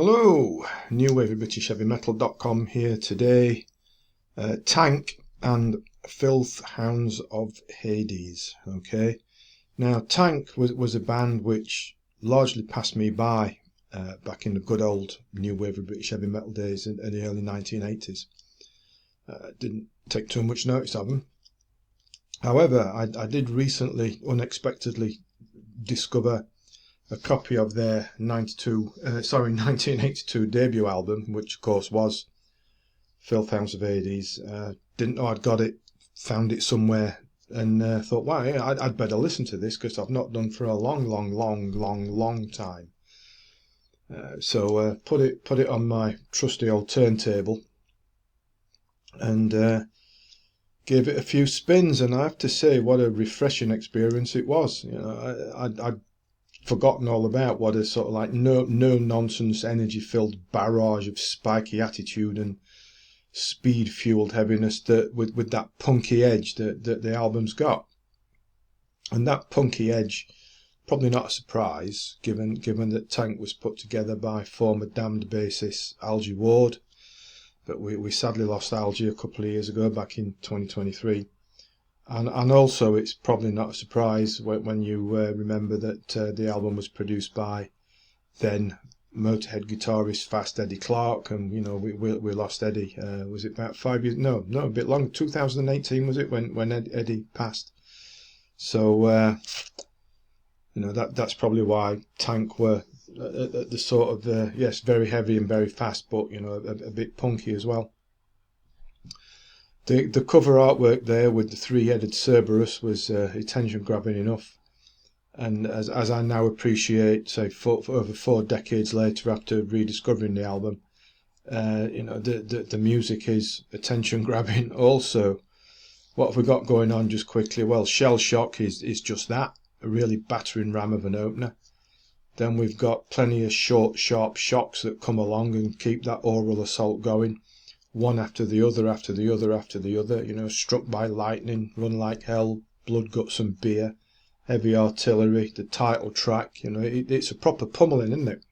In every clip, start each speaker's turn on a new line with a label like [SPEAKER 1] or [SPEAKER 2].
[SPEAKER 1] Hello, NWOBHM here today. Tank and Filth Hounds of Hades. Okay, now Tank was a band which largely passed me by back in the good old new wave of British heavy metal days in the early 1980s. Didn't take too much notice of them. However, I did recently unexpectedly discover a copy of their 1982 debut album, which of course was Filth Hounds of Hades. Didn't know I'd got it, found it somewhere, and thought, wow, yeah, I'd better listen to this because I've not done for a long time. So put it on my trusty old turntable and gave it a few spins, and I have to say, what a refreshing experience it was. You know, I'd forgotten all about what a sort of like no nonsense energy filled barrage of spiky attitude and speed fueled heaviness that with that punky edge that the album's got. And that punky edge, probably not a surprise given that Tank was put together by former Damned bassist Algie Ward, but we sadly lost Algie a couple of years ago, back in 2023. And also, it's probably not a surprise when you remember that the album was produced by then Motorhead guitarist Fast Eddie Clarke, and you know we lost Eddie. Was it about 5 years? No, a bit longer. 2018 was it when Eddie passed? So you know that's probably why Tank were at the sort of yes, very heavy and very fast, but you know a bit punky as well. The cover artwork there with the three-headed Cerberus was attention-grabbing enough, and as I now appreciate, say for over 4 decades later after rediscovering the album, you know the music is attention-grabbing also. What have we got going on just quickly? Well, Shell Shock is just that, a really battering ram of an opener. Then we've got plenty of short, sharp shocks that come along and keep that oral assault going. One after the other, you know, Struck by Lightning, Run Like Hell, Blood, Guts and Beer, Heavy Artillery, the title track, you know, it's a proper pummeling, isn't it?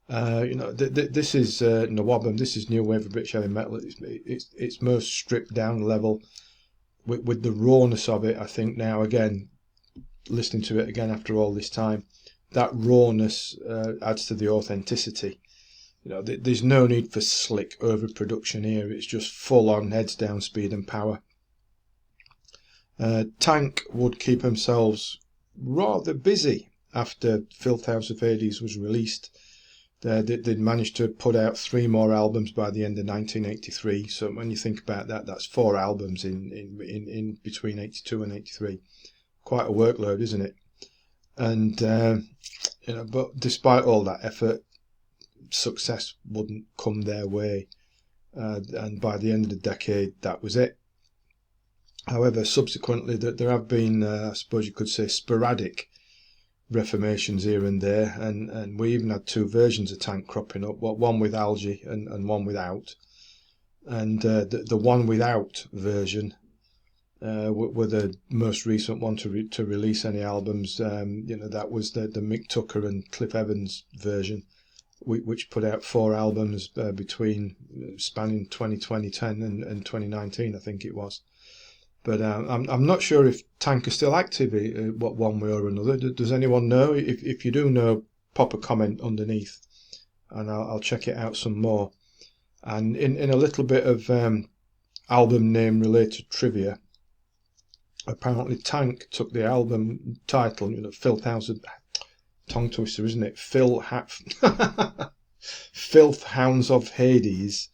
[SPEAKER 1] You know, this is NWOBHM, this is new wave of British heavy metal. It's most stripped down level with the rawness of it. I think now, again, listening to it again after all this time, that rawness adds to the authenticity. You know, there's no need for slick overproduction here. It's just full-on heads down speed and power. Tank would keep themselves rather busy after Filth Hounds of Hades was released. They'd managed to put out 3 more albums by the end of 1983. So when you think about that, that's 4 albums in between 82 and 83. Quite a workload, isn't it? And you know, but despite all that effort, success wouldn't come their way, and by the end of the decade that was it. However, subsequently there have been I suppose you could say sporadic reformations here and there, and we even had 2 versions of Tank cropping up, one with Algie and one without, and the one without version were the most recent one to release any albums. You know, that was the Mick Tucker and Cliff Evans version, which put out 4 albums between spanning 2010 and 2019, I think it was. But I'm not sure if Tank are still active, one way or another. Does anyone know? If you do know, pop a comment underneath, and I'll check it out some more. And in a little bit of album name related trivia, apparently Tank took the album title, you know, Filth Hounds of... tongue twister, isn't it? Filth Hounds of Hades.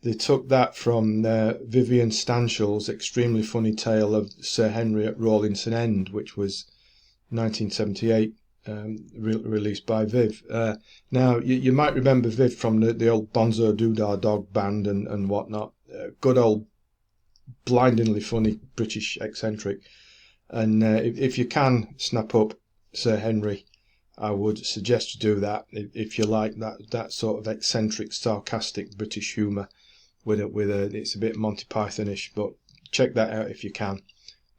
[SPEAKER 1] They took that from Vivian Stanshall's extremely funny tale of Sir Henry at Rawlinson End, which was 1978, released by Viv. Now, you might remember Viv from the old Bonzo Doodah Dog band and whatnot. Good old, blindingly funny British eccentric. And if you can snap up Sir Henry, I would suggest you do that if you like that sort of eccentric, sarcastic British humour with it's a bit Monty Pythonish, but check that out if you can.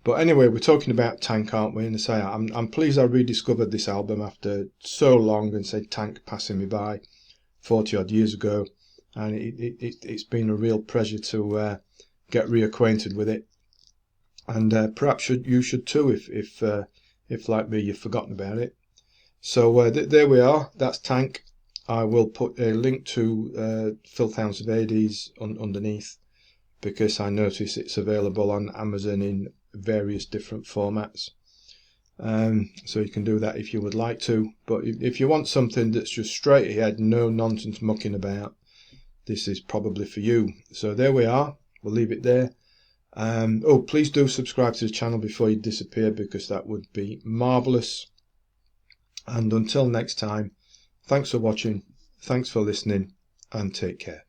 [SPEAKER 1] But anyway, we're talking about Tank, aren't we? And I say I'm pleased I rediscovered this album after so long, and say Tank passing me by. 40 odd years ago, and it's been a real pleasure to get reacquainted with it. And perhaps you should too, if like me you've forgotten about it. So there we are. That's Tank. I will put a link to Filth Hounds of Hades underneath, because I notice it's available on Amazon in various different formats. So you can do that if you would like to. But if you want something that's just straight ahead, no nonsense mucking about, this is probably for you. So there we are. We'll leave it there. Oh, please do subscribe to the channel before you disappear, because that would be marvellous. And until next time, thanks for watching, thanks for listening, and take care.